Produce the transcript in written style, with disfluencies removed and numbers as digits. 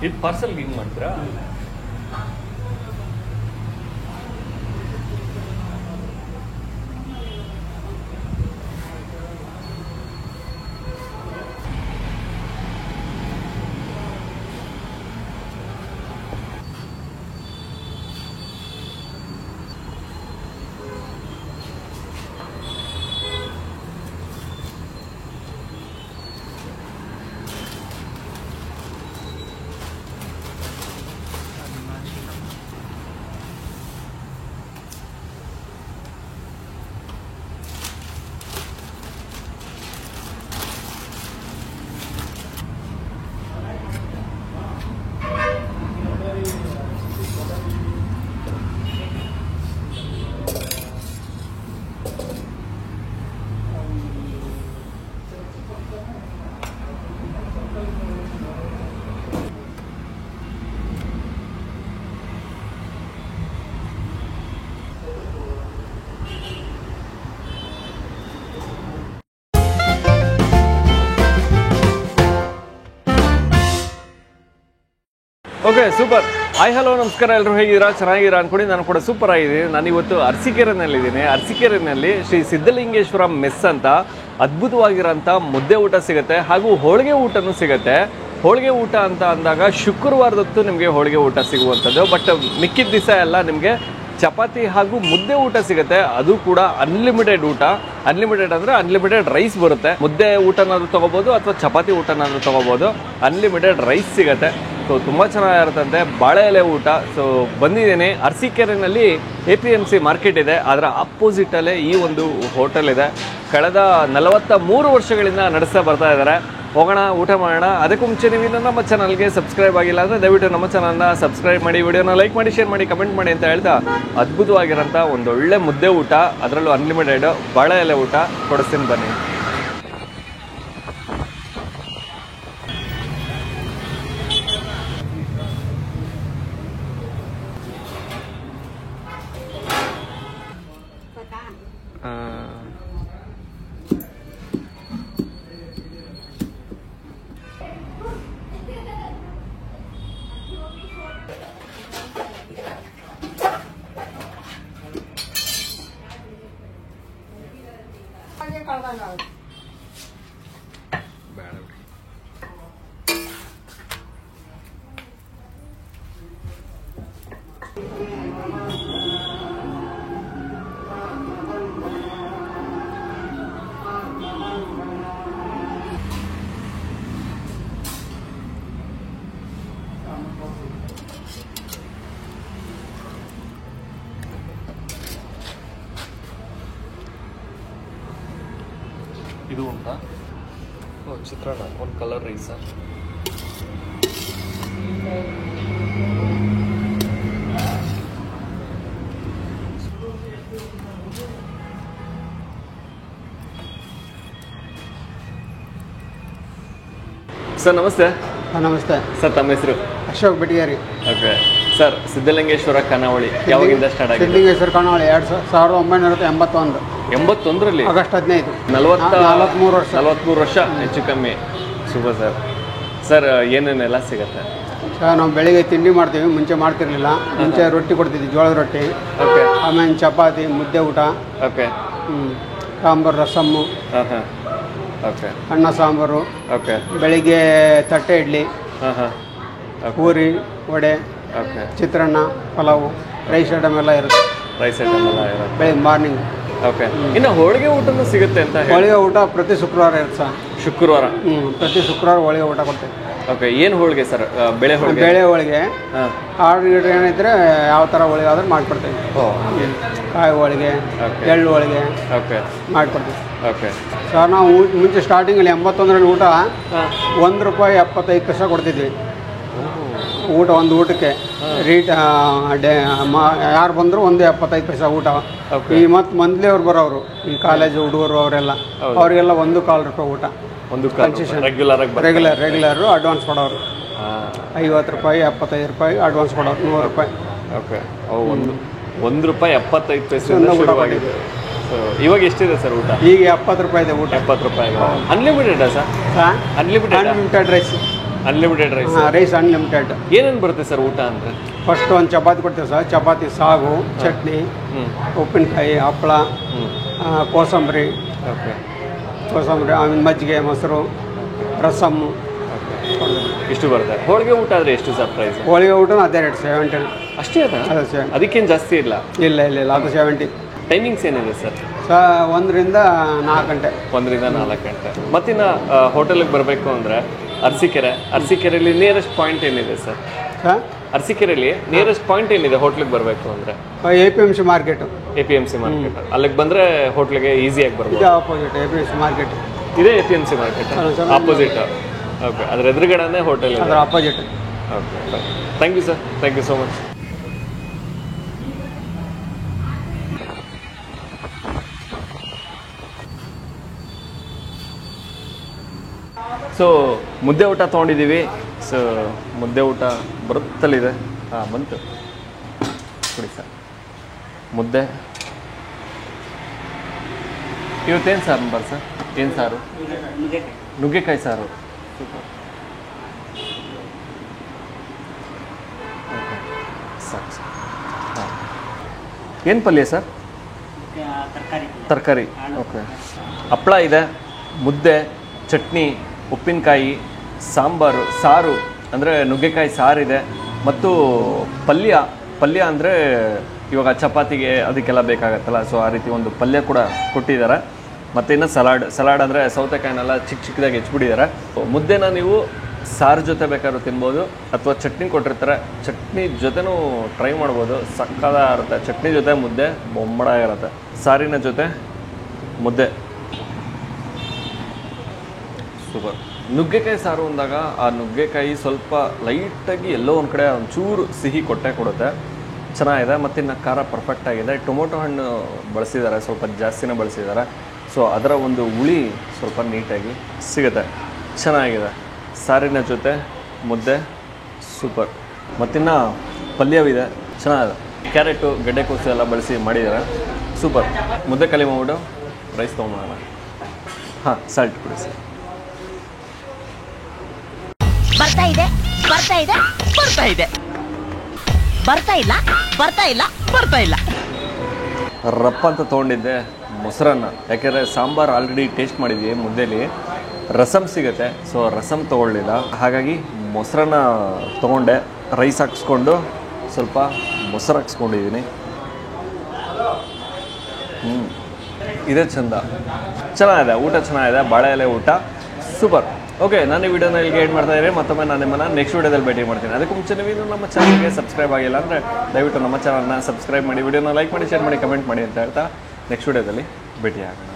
ಇದು ಪಾರ್ಸಲ್ಗೆ ಹಿಂಗೆ ಮಾಡ್ತೀರಾ? Okay, super. ಹಾಯ್ ಹಲೋ ನಮಸ್ಕಾರ, ಎಲ್ಲರೂ ಹೇಗಿದ್ದೀರಾ? ಚೆನ್ನಾಗಿದ್ದೀರಾ ಅಂದ್ಕೊಂಡು ನಾನು ಕೂಡ ಸೂಪರ್ ಆಗಿದ್ದೀನಿ. ನಾನಿವತ್ತು ಅರಸೀಕೆರೆನಲ್ಲಿದ್ದೀನಿ. ಅರಸೀಕೆರೆನಲ್ಲಿ ಶ್ರೀ ಸಿದ್ಧಲಿಂಗೇಶ್ವರ ಮೆಸ್ ಅಂತ ಅದ್ಭುತವಾಗಿರೋಂಥ ಮುದ್ದೆ ಊಟ ಸಿಗುತ್ತೆ, ಹಾಗೂ ಹೋಳಿಗೆ ಊಟನೂ ಸಿಗುತ್ತೆ. ಹೋಳಿಗೆ ಊಟ ಅಂತ ಅಂದಾಗ ಶುಕ್ರವಾರದೊತ್ತು ನಿಮಗೆ ಹೋಳಿಗೆ ಊಟ ಸಿಗುವಂಥದ್ದು. ಬಟ್ ಮಿಕ್ಕಿದ ದಿವಸ ಎಲ್ಲ ನಿಮಗೆ ಚಪಾತಿ ಹಾಗೂ ಮುದ್ದೆ ಊಟ ಸಿಗುತ್ತೆ. ಅದು ಕೂಡ ಅನ್ಲಿಮಿಟೆಡ್ ಊಟ. ಅನ್ಲಿಮಿಟೆಡ್ ಅಂದರೆ ಅನ್ಲಿಮಿಟೆಡ್ ರೈಸ್ ಬರುತ್ತೆ. ಮುದ್ದೆ ಊಟನಾದರೂ ತೊಗೋಬೋದು ಅಥವಾ ಚಪಾತಿ ಊಟನಾದರೂ ತೊಗೋಬೋದು. ಅನ್ಲಿಮಿಟೆಡ್ ರೈಸ್ ಸಿಗುತ್ತೆ. ಸೊ ತುಂಬ ಚೆನ್ನಾಗಿರುತ್ತಂತೆ. ಬಾಳೆ ಎಲೆ ಊಟ. ಸೊ ಬಂದಿದ್ದೀನಿ. ಅರಸೀಕೆರೆನಲ್ಲಿ APMC ಮಾರ್ಕೆಟ್ ಇದೆ, ಅದರ ಅಪೋಸಿಟಲ್ಲೇ ಈ ಒಂದು ಹೋಟೆಲ್ ಇದೆ. ಕಳೆದ 43 ವರ್ಷಗಳಿಂದ ನಡೆಸ್ತಾ ಬರ್ತಾ ಇದ್ದಾರೆ. ಹೋಗೋಣ, ಊಟ ಮಾಡೋಣ. ಅದಕ್ಕೂ ಮುಂಚೆ ನೀವು ಇನ್ನೂ ನಮ್ಮ ಚಾನಲ್ಗೆ ಸಬ್ಸ್ಕ್ರೈಬ್ ಆಗಿಲ್ಲ ಅಂದರೆ ದಯವಿಟ್ಟು ನಮ್ಮ ಚಾನಲ್ನ ಸಬ್ಸ್ಕ್ರೈಬ್ ಮಾಡಿ, ವಿಡಿಯೋನ ಲೈಕ್ ಮಾಡಿ, ಶೇರ್ ಮಾಡಿ, ಕಮೆಂಟ್ ಮಾಡಿ ಅಂತ ಹೇಳ್ತಾ ಅದ್ಭುತವಾಗಿರೋಂಥ ಒಂದು ಒಳ್ಳೆ ಮುದ್ದೆ ಊಟ, ಅದರಲ್ಲೂ ಅನ್ಲಿಮಿಟೆಡ್ ಬಾಳೆ ಎಲೆ ಊಟ ಕೊಡಿಸ್ತೀನಿ ಬನ್ನಿ. ಇದು ಉಂಟಾ? ಚಿತ್ರಾನ್ನ, ಒಂದು ಕಲರ್ ರೈಸ. ಸರ್ ನಮಸ್ತೆ. ನಮಸ್ತೆ ಸರ್, ತಮ್ಮ ಹೆಸರು? ಅಶೋಕ್ ಬೆಟಗೇರಿ. ಓಕೆ ಸರ್, ಸಿದ್ಧಲಿಂಗೇಶ್ವರ ಖಾನಾವಳಿ ಯಾವಾಗಿಂದ ಸ್ಟಾರ್ಟ್ ಆಗಿದೆ? ಸಿದ್ಧಲಿಂಗೇಶ್ವರ ಖಾನಾವಳಿ 1981 81ರಲ್ಲಿ ಆಗಸ್ಟ್ 15. 43 ವರ್ಷ ಹೆಚ್ಚು ಕಮ್ಮಿ. Super sir. ಸರ್, ಏನೇನೆಲ್ಲ ಸಿಗುತ್ತೆ? ಸರ್, ನಾವು ಬೆಳಿಗ್ಗೆ ತಿಂಡಿ ಮಾಡ್ತೀವಿ. ಮುಂಚೆ ಮಾಡ್ತಿರ್ಲಿಲ್ಲ. ಮುಂಚೆ ರೊಟ್ಟಿ ಕೊಡ್ತಿದ್ವಿ, ಜೋಳದ ರೊಟ್ಟಿ. ಓಕೆ. ಆಮೇಲೆ ಚಪಾತಿ, ಮುದ್ದೆ ಊಟ. ಓಕೆ. ಸಾಂಬಾರು, ರಸಮ್ಮು. ಹಾಂ ಹಾಂ. ಓಕೆ. ಅನ್ನ ಸಾಂಬಾರು. ಓಕೆ. ಬೆಳಿಗ್ಗೆ ತಟ್ಟೆ ಇಡ್ಲಿ. ಹಾಂ ಹಾಂ. ಪೂರಿ, ವಡೆ. ಓಕೆ. ಚಿತ್ರಾನ್ನ, ಪಲಾವು, ರೈಸ್ ಐಟಮ್ ಎಲ್ಲ ಇರುತ್ತೆ. ರೈಸ್ ಐಟಮ್ ಎಲ್ಲ ಇರುತ್ತೆ ಬೆಳಿಗ್ಗೆ ಮಾರ್ನಿಂಗ್. ಓಕೆ. ಇನ್ನು ಹೋಳಿಗೆ ಊಟನೂ ಸಿಗುತ್ತೆ ಅಂತ ಹೇಳಿ? ಹೋಳಿಗೆ ಊಟ ಪ್ರತಿ ಶುಕ್ರವಾರ ಇರುತ್ತೆ ಸರ್. ಶುಕ್ರವಾರ? ಪ್ರತಿ ಶುಕ್ರವಾರ ಹೋಳಿಗೆ ಊಟ ಕೊಡ್ತೀವಿ. ಓಕೆ. ಏನು ಹೋಳಿಗೆ ಸರ್? ಬೇಳೆ ಹೋಳಿಗೆ? ಬೇಳೆ ಹೋಳಿಗೆ. ಹಾಂ. ಆರ್ಡರ್ ಏನಿದ್ರೆ ಯಾವ ಥರ ಹೋಳಿಗೆ ಆದ್ರೆ ಮಾಡಿಕೊಡ್ತೀವಿ. ಕಾಯಿ ಹೋಳಿಗೆ, ಎಳ್ಳು ಹೋಳಿಗೆ. ಓಕೆ. ಮಾಡಿಕೊಡ್ತೀವಿ. ಓಕೆ ಸರ್, ನಾವು ಮುಂಚೆ ಸ್ಟಾರ್ಟಿಂಗಲ್ಲಿ 81ರಲ್ಲಿ ಊಟ ₹1.75 ಕೊಡ್ತಿದ್ವಿ. ಊಟ ಒಂದು ಊಟಕ್ಕೆ ರೇಟ್ ಯಾರು ಬಂದರೂ $1.75 ಊಟ. ಈ ಮತ್ತು ಮಂತ್ಲಿ ಅವ್ರು ಬರೋರು, ಈ ಕಾಲೇಜು ಹುಡುಗರು ಅವರೆಲ್ಲ, ಅವರಿಗೆಲ್ಲ ₹1.25 ಊಟ. ಒಂದು ಕನ್ಸೆಷನ್ ರೆಗ್ಯುಲರು ಅಡ್ವಾನ್ಸ್ ಕೊಡೋರು. ₹50, ₹75 ಅಡ್ವಾನ್ಸ್ ಕೊಡೋರು. ₹100. ಓಕೆ. ₹1.75 ಇವಾಗ ಎಷ್ಟಿದೆ ಸರ್ ಊಟ? ಈಗ ₹70 ಇದೆ ಊಟ. ₹70. Unlimited sir? Unlimited rice. Unlimited rice. Rice unlimited. ಏನೇನು ಬರುತ್ತೆ ಸರ್ ಊಟ ಅಂದರೆ? ಫಸ್ಟ್ ಒಂದು ಚಪಾತಿ ಕೊಡ್ತೀವಿ ಸರ್. ಚಪಾತಿ, ಸಾಗು, ಚಟ್ನಿ, ಉಪ್ಪಿನಕಾಯಿ, ಹಪ್ಪಳ, ಕೋಸಂಬರಿ, ಓಕೆ ಕೋಸಂಬರಿ, ಆಮೇಲೆ ಮಜ್ಜಿಗೆ, ಮೊಸರು, ರಸಮ್ಮು ಇಷ್ಟು ಬರುತ್ತೆ. ಹೋಳಿಗೆ ಊಟ ಆದರೆ ಎಷ್ಟು ಸರ್ ಪ್ರೈಸ್? ಹೋಳಿಗೆ ಊಟನೂ ಅದೇ ರೇಟ್ 70. ಅಷ್ಟೇ ಅದ? ಅದೇ 70. ಅದಕ್ಕೇನು ಜಾಸ್ತಿ ಇಲ್ಲ? ಇಲ್ಲ ಅದು 70. ಟೈಮಿಂಗ್ಸ್ ಏನಿದೆ ಸರ್? 1 ರಿಂದ 4 ಗಂಟೆ. 1 ರಿಂದ 4 ಗಂಟೆ. ಮತ್ತಿನ್ನು ಹೋಟೆಲಿಗೆ ಬರಬೇಕು ಅಂದರೆ ಅರಸೀಕೆರೆಯಲ್ಲಿ ನಿಯರೆಸ್ಟ್ ಪಾಯಿಂಟ್ ಏನಿದೆ ಸರ್? ಅರಸೀಕೆರೆಯಲ್ಲಿ ನಿಯರೆಸ್ಟ್ ಪಾಯಿಂಟ್ ಏನಿದೆ ಹೋಟ್ಲಿಗೆ ಬರಬೇಕು ಅಂದರೆ? APMC market. APMC market. ಅಲ್ಲಿಗೆ ಬಂದರೆ ಹೋಟ್ಲಿಗೆ ಈಸಿಯಾಗಿ ಬರ್ಬೋದು. ಇದು ಆಪೋಸಿಟ್ APMC ಮಾರ್ಕೆಟ್. ಇದೇ APMC ಮಾರ್ಕೆಟ್ ಆಪೋಸಿಟ್? ಓಕೆ, ಅದ್ರ ಎದುರುಗಡೆನೇ ಹೋಟೆಲ್ ಇದೆ. ಅದರ opposite. Okay, thank you sir, thank you so much. ಸೊ ಮುದ್ದೆ ಊಟ ತೊಗೊಂಡಿದ್ದೀವಿ. ಸೊ ಮುದ್ದೆ ಊಟ ಬರುತ್ತಲ್ಲಿದೆ. ಬಂತು ಕೊಡಿ ಸರ್ ಮುದ್ದೆ. ಇವತ್ತೇನು ಸಾರು ಸರ್? ಏನು ಸಾರು? ನುಗ್ಗೆಕಾಯಿ ಸಾರು. ಸೂಪರ್. ಸಾಕು ಸರ್. ಹಾಂ, ಏನು ಪಲ್ಯ ಸರ್? ತರಕಾರಿ. ಓಕೆ. ಹಪ್ಪಳ ಇದೆ, ಮುದ್ದೆ, ಚಟ್ನಿ, ಉಪ್ಪಿನಕಾಯಿ, ಸಾಂಬಾರು, ಸಾರು ಅಂದರೆ ನುಗ್ಗೆಕಾಯಿ ಸಾರಿದೆ, ಮತ್ತು ಪಲ್ಯ ಅಂದರೆ ಇವಾಗ ಚಪಾತಿಗೆ ಅದಕ್ಕೆಲ್ಲ ಬೇಕಾಗತ್ತಲ್ಲ, ಸೊ ಆ ರೀತಿ ಒಂದು ಪಲ್ಯ ಕೂಡ ಕೊಟ್ಟಿದ್ದಾರೆ. ಮತ್ತು ಇನ್ನು ಸಲಾಡ್ ಅಂದರೆ ಸೌತೆಕಾಯಿನೆಲ್ಲ ಚಿಕ್ಕದಾಗಿ ಹೆಚ್ಚಿಬಿಟ್ಟಿದ್ದಾರೆ. ಮುದ್ದೆನ ನೀವು ಸಾರು ಜೊತೆ ಬೇಕಾದ್ರೂ ತಿನ್ಬೋದು, ಅಥವಾ ಚಟ್ನಿ ಕೊಟ್ಟಿರ್ತಾರೆ, ಚಟ್ನಿ ಜೊತೆನೂ ಟ್ರೈ ಮಾಡ್ಬೋದು. ಸಕ್ಕತ್ತಾಗಿರುತ್ತೆ. ಚಟ್ನಿ ಜೊತೆ ಮುದ್ದೆ ಬೊಂಬಡಾಗಿರುತ್ತೆ. ಸಾರಿನ ಜೊತೆ ಮುದ್ದೆ ಸೂಪರ್. ನುಗ್ಗೆಕಾಯಿ ಸಾರು ಅಂದಾಗ ಆ ನುಗ್ಗೆಕಾಯಿ ಸ್ವಲ್ಪ ಲೈಟಾಗಿ ಎಲ್ಲೋ ಒಂದು ಕಡೆ ಒಂಚೂರು ಸಿಹಿ ಕೊಡುತ್ತೆ. ಚೆನ್ನಾಗಿದೆ. ಮತ್ತು ಇನ್ನು ಖಾರ ಪರ್ಫೆಕ್ಟ್ ಆಗಿದೆ. ಟೊಮೊಟೊ ಹಣ್ಣು ಬಳಸಿದ್ದಾರೆ, ಸ್ವಲ್ಪ ಜಾಸ್ತಿನೇ ಬಳಸಿದ್ದಾರೆ. ಸೊ ಅದರ ಒಂದು ಹುಳಿ ಸ್ವಲ್ಪ ನೀಟಾಗಿ ಸಿಗುತ್ತೆ. ಚೆನ್ನಾಗಿದೆ. ಸಾರಿನ ಜೊತೆ ಮುದ್ದೆ ಸೂಪರ್. ಮತ್ತಿನ್ನು ಪಲ್ಯವಿದೆ, ಚೆನ್ನಾಗಿದೆ. ಕ್ಯಾರೆಟು, ಗೆಡ್ಡೆಕೋಸು ಎಲ್ಲ ಬಳಸಿ ಮಾಡಿದ್ದಾರೆ. ಸೂಪರ್. ಮುದ್ದೆ ಖಾಲಿ ಮಾಡ್ಬಿಟ್ಟು ರೈಸ್ ತೊಗೊಂಬೋಣ. ಹಾಂ, ಸಾಲ್ಟ್ ಕೊಡಿ ಸರ್. ಬರ್ತಾ ಇದೆ ಬರ್ತಾ ಇಲ್ಲ ರಪ್ಪ ಅಂತ ತೊಗೊಂಡಿದ್ದೆ ಮೊಸರನ್ನ. ಯಾಕೆಂದರೆ ಸಾಂಬಾರು ಆಲ್ರೆಡಿ ಟೇಸ್ಟ್ ಮಾಡಿದ್ವಿ. ಮುದ್ದೆಲಿ ರಸಮ್ ಸಿಗುತ್ತೆ, ಸೊ ರಸಮ್ ತೊಗೊಳ್ಳಿಲ್ಲ. ಹಾಗಾಗಿ ಮೊಸರನ್ನ ತೊಗೊಂಡೆ. ರೈಸ್ ಹಾಕ್ಸ್ಕೊಂಡು ಸ್ವಲ್ಪ ಮೊಸರು ಹಾಕ್ಸ್ಕೊಂಡಿದ್ದೀನಿ. ಇದೇ ಚೆಂದ. ಚೆನ್ನಾಗಿದೆ, ಊಟ ಚೆನ್ನಾಗಿದೆ. ಬಾಳೆ ಎಲೆ ಊಟ ಸೂಪರ್. ಓಕೆ, ನಾನು ಈ ವಿಡಿಯೋನ ಇಲ್ಲಿಗೆ ಎಂಡ್ ಮಾಡ್ತಾ ಇದ್ದೀನಿ. ಮತ್ತೊಮ್ಮೆ ನಾನು ನಿಮ್ಮನ್ನು ನೆಕ್ಸ್ಟ್ ವಿಡಿಯೋದಲ್ಲಿ ಭೇಟಿ ಮಾಡ್ತೀನಿ. ಅದಕ್ಕೆ ಮುಂಚೆ ನೀವು ನಮ್ಮ ಚಾನಲ್ಗೆ ಸಬ್ಸ್ಕ್ರೈಬ್ ಆಗಿಲ್ಲ ಅಂದರೆ ದಯವಿಟ್ಟು ನಮ್ಮ ಚಾನಲ್ನ ಸಬ್ಸ್ಕ್ರೈಬ್ ಮಾಡಿ, ವಿಡಿಯೋನ ಲೈಕ್ ಮಾಡಿ, ಶೇರ್ ಮಾಡಿ, ಕಮೆಂಟ್ ಮಾಡಿ ಅಂತ ಹೇಳ್ತಾ ನೆಕ್ಸ್ಟ್ ವಿಡಿಯೋದಲ್ಲಿ ಭೇಟಿ ಆಗೋಣ.